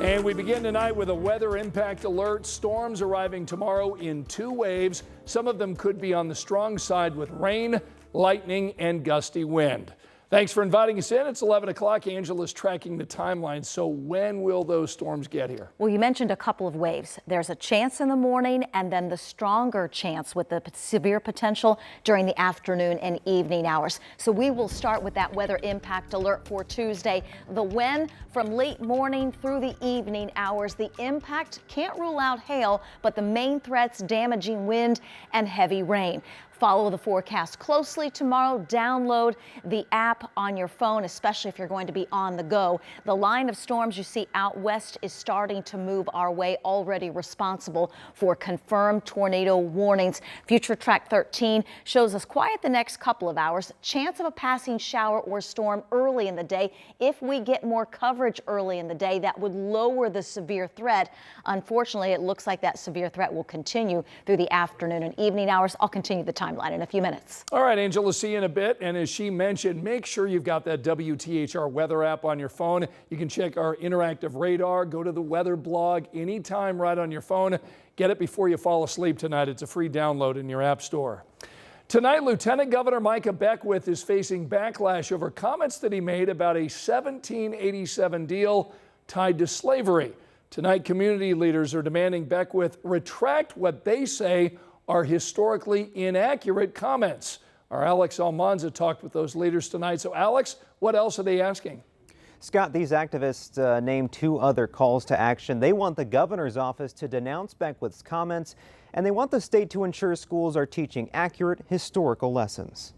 And we begin tonight with a weather impact alert. Storms arriving tomorrow in 2 waves. Some of them could be on the strong side with rain, lightning, and gusty wind. Thanks for inviting us in. It's 11 o'clock. Angela's tracking the timeline. So when will those storms get here? Well, you mentioned a couple of waves. There's a chance in the morning and then the stronger chance with the severe potential during the afternoon and evening hours. So we will start with that weather impact alert for Tuesday. The when from late morning through the evening hours. The impact can't rule out hail, but the main threats damaging wind and heavy rain. Follow the forecast closely tomorrow. Download the app on your phone, especially if you're going to be on the go. The line of storms you see out west is starting to move our way, already responsible for confirmed tornado warnings. Future Track 13 shows us quiet the next couple of hours. Chance of a passing shower or storm early in the day. If we get more coverage early in the day, that would lower the severe threat. Unfortunately, it looks like that severe threat will continue through the afternoon and evening hours. I'll continue the timeline in a few minutes. All right, Angela, see you in a bit. And as she mentioned, make sure you've got that WTHR weather app on your phone. You can check our interactive radar, go to the weather blog anytime right on your phone. Get it before you fall asleep tonight. It's a free download in your app store. Tonight, Lieutenant Governor Micah Beckwith is facing backlash over comments that he made about a 1787 deal tied to slavery. Tonight, community leaders are demanding Beckwith retract what they say are historically inaccurate comments. Our Alex Almanza talked with those leaders tonight. So Alex, what else are they asking? Scott, these activists named 2 other calls to action. They want the governor's office to denounce Beckwith's comments, and they want the state to ensure schools are teaching accurate historical lessons.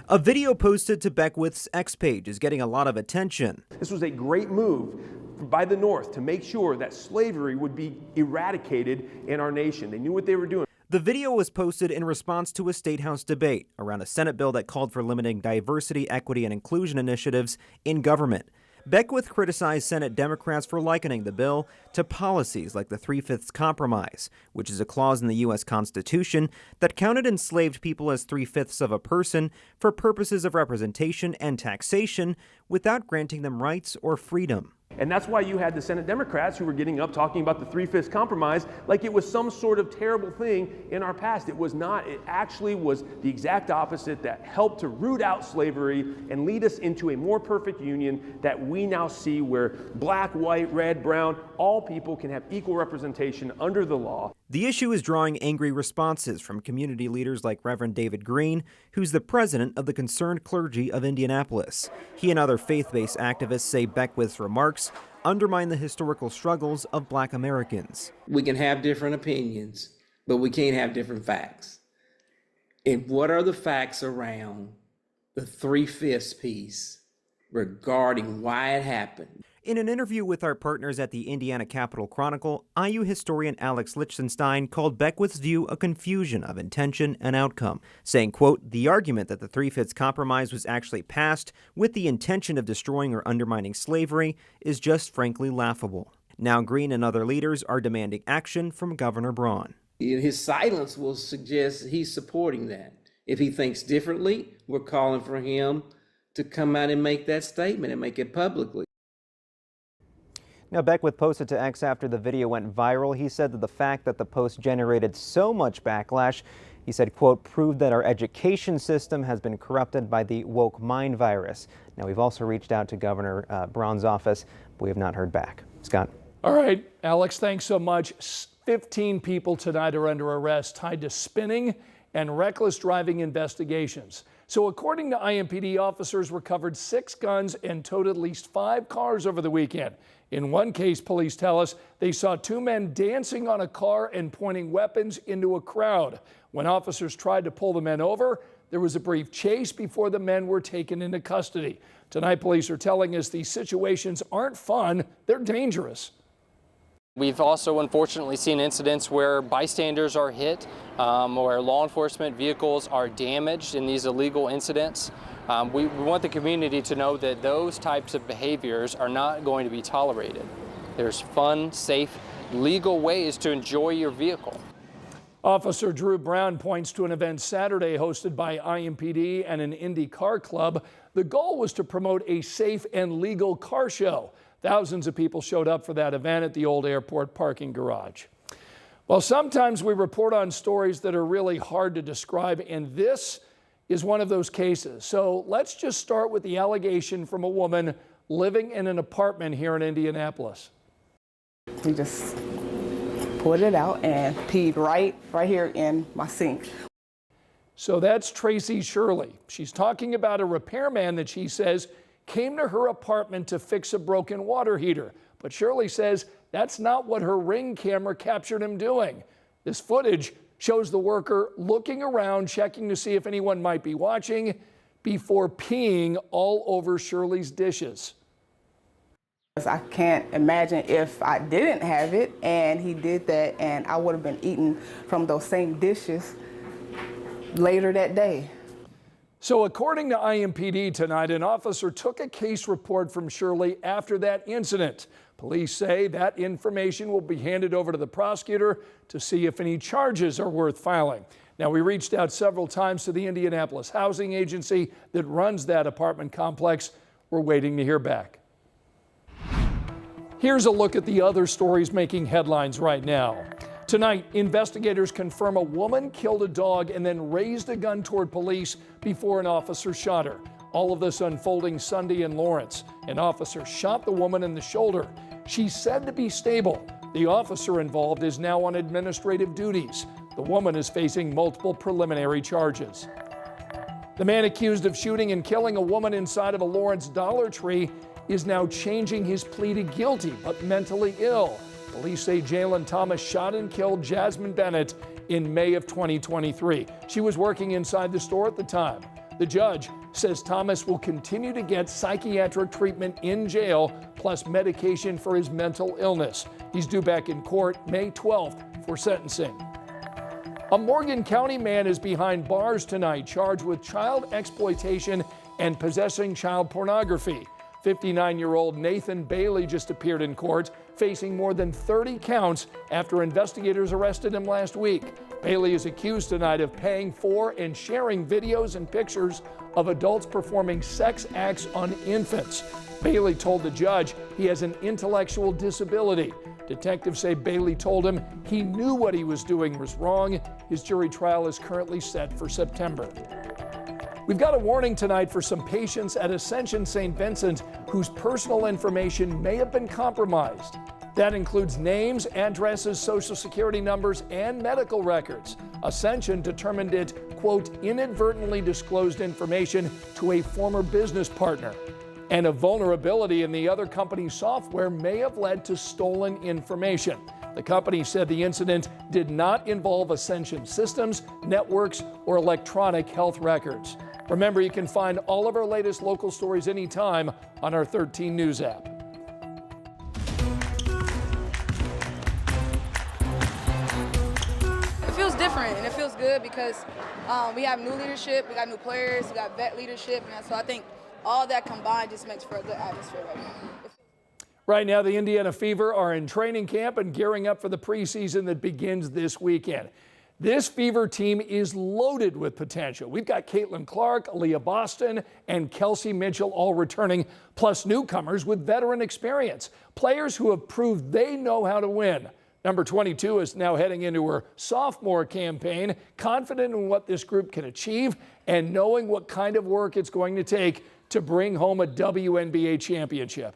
A video posted to Beckwith's X page is getting a lot of attention. This was a great move by the North to make sure that slavery would be eradicated in our nation. They knew what they were doing. The video was posted in response to a State House debate around a Senate bill that called for limiting diversity, equity, and inclusion initiatives in government. Beckwith criticized Senate Democrats for likening the bill to policies like the 3/5 compromise, which is a clause in the U.S. Constitution that counted enslaved people as 3/5 of a person for purposes of representation and taxation without granting them rights or freedom. And that's why you had the Senate Democrats who were getting up talking about the 3/5 compromise like it was some sort of terrible thing in our past. It was not. It actually was the exact opposite that helped to root out slavery and lead us into a more perfect union that we now see, where black, white, red, brown, all people can have equal representation under the law. The issue is drawing angry responses from community leaders like Reverend David Green, who's the president of the Concerned Clergy of Indianapolis. He and other faith-based activists say Beckwith's remarks undermine the historical struggles of Black Americans. We can have different opinions, but we can't have different facts. And what are the facts around the 3/5 piece regarding why it happened? In an interview with our partners at the Indiana Capitol Chronicle, IU historian Alex Lichtenstein called Beckwith's view a confusion of intention and outcome, saying, quote, "The argument that the 3/5 compromise was actually passed with the intention of destroying or undermining slavery is just frankly laughable." Now Green and other leaders are demanding action from Governor Braun. His silence will suggest he's supporting that. If he thinks differently, we're calling for him to come out and make that statement and make it publicly. Now, Beckwith posted to X after the video went viral. He said that the fact that the post generated so much backlash, he said, quote, proved that our education system has been corrupted by the woke mind virus. Now, we've also reached out to Governor Braun's office, but we have not heard back. Scott. All right, Alex, thanks so much. 15 people tonight are under arrest tied to spinning and reckless driving investigations. So according to IMPD, officers recovered 6 guns and towed at least 5 cars over the weekend. In one case, police tell us they saw 2 men dancing on a car and pointing weapons into a crowd. When officers tried to pull the men over, there was a brief chase before the men were taken into custody. Tonight, police are telling us these situations aren't fun, they're dangerous. We've also unfortunately seen incidents where bystanders are hit, or law enforcement vehicles are damaged in these illegal incidents. We want the community to know that those types of behaviors are not going to be tolerated. There's fun, safe, legal ways to enjoy your vehicle. Officer Drew Brown points to an event Saturday hosted by IMPD and an Indy Car Club. The goal was to promote a safe and legal car show. Thousands of people showed up for that event at the old airport parking garage. Well, sometimes we report on stories that are really hard to describe, and this is one of those cases. So let's just start with the allegation from a woman living in an apartment here in Indianapolis. He just pulled it out and peed right here in my sink. So that's Tracy Shirley. She's talking about a repairman that she says came to her apartment to fix a broken water heater. But Shirley says that's not what her Ring camera captured him doing. This footage shows the worker looking around, checking to see if anyone might be watching before peeing all over Shirley's dishes. I can't imagine if I didn't have it and he did that and I would have been eating from those same dishes later that day. So according to IMPD tonight, an officer took a case report from Shirley after that incident. Police say that information will be handed over to the prosecutor to see if any charges are worth filing. Now, we reached out several times to the Indianapolis Housing Agency that runs that apartment complex. We're waiting to hear back. Here's a look at the other stories making headlines right now. Tonight, investigators confirm a woman killed a dog and then raised a gun toward police before an officer shot her. All of this unfolding Sunday in Lawrence. An officer shot the woman in the shoulder. She's said to be stable. The officer involved is now on administrative duties. The woman is facing multiple preliminary charges. The man accused of shooting and killing a woman inside of a Lawrence Dollar Tree is now changing his plea to guilty, but mentally ill. Police say Jalen Thomas shot and killed Jasmine Bennett in May of 2023. She was working inside the store at the time. The judge says Thomas will continue to get psychiatric treatment in jail, plus medication for his mental illness. He's due back in court May 12th for sentencing. A Morgan County man is behind bars tonight, charged with child exploitation and possessing child pornography. 59-year-old Nathan Bailey just appeared in court, facing more than 30 counts after investigators arrested him last week. Bailey is accused tonight of paying for and sharing videos and pictures of adults performing sex acts on infants. Bailey told the judge he has an intellectual disability. Detectives say Bailey told him he knew what he was doing was wrong. His jury trial is currently set for September. We've got a warning tonight for some patients at Ascension St. Vincent whose personal information may have been compromised. That includes names, addresses, social security numbers, and medical records. Ascension determined it, quote, inadvertently disclosed information to a former business partner. And a vulnerability in the other company's software may have led to stolen information. The company said the incident did not involve Ascension systems, networks, or electronic health records. Remember, you can find all of our latest local stories anytime on our 13 News app. It feels different and it feels good because we have new leadership, we got new players, we got vet leadership, and so I think all that combined just makes for a good atmosphere right now. Right now, the Indiana Fever are in training camp and gearing up for the preseason that begins this weekend. This Fever team is loaded with potential. We've got Caitlin Clark, Aaliyah Boston, and Kelsey Mitchell all returning, plus newcomers with veteran experience, players who have proved they know how to win. Number 22 is now heading into her sophomore campaign, confident in what this group can achieve and knowing what kind of work it's going to take to bring home a WNBA championship.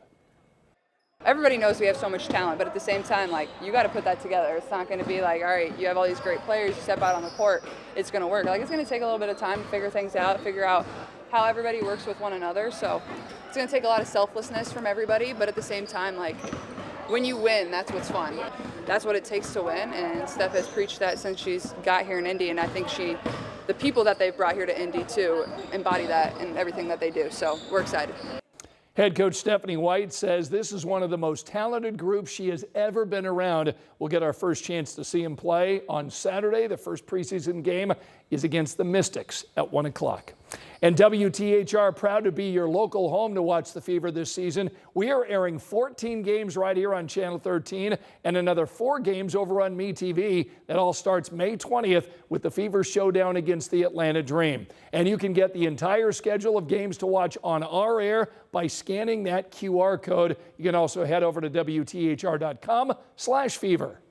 Everybody knows we have so much talent, but at the same time, like, you got to put that together. It's not going to be like, all right, you have all these great players, you step out on the court, it's going to work. Like, it's going to take a little bit of time to figure things out, figure out how everybody works with one another. So it's going to take a lot of selflessness from everybody, but at the same time, like, when you win, that's what's fun. That's what it takes to win, and Steph has preached that since she's got here in Indy, and I think the people that they've brought here to Indy too embody that in everything that they do. So we're excited. Head coach Stephanie White says this is one of the most talented groups she has ever been around. We'll get our first chance to see him play on Saturday. The first preseason game is against the Mystics at 1 o'clock. And WTHR, proud to be your local home to watch the Fever this season. We are airing 14 games right here on Channel 13 and another 4 games over on MeTV. That all starts May 20th with the Fever showdown against the Atlanta Dream. And you can get the entire schedule of games to watch on our air by scanning that QR code. You can also head over to WTHR.com/Fever.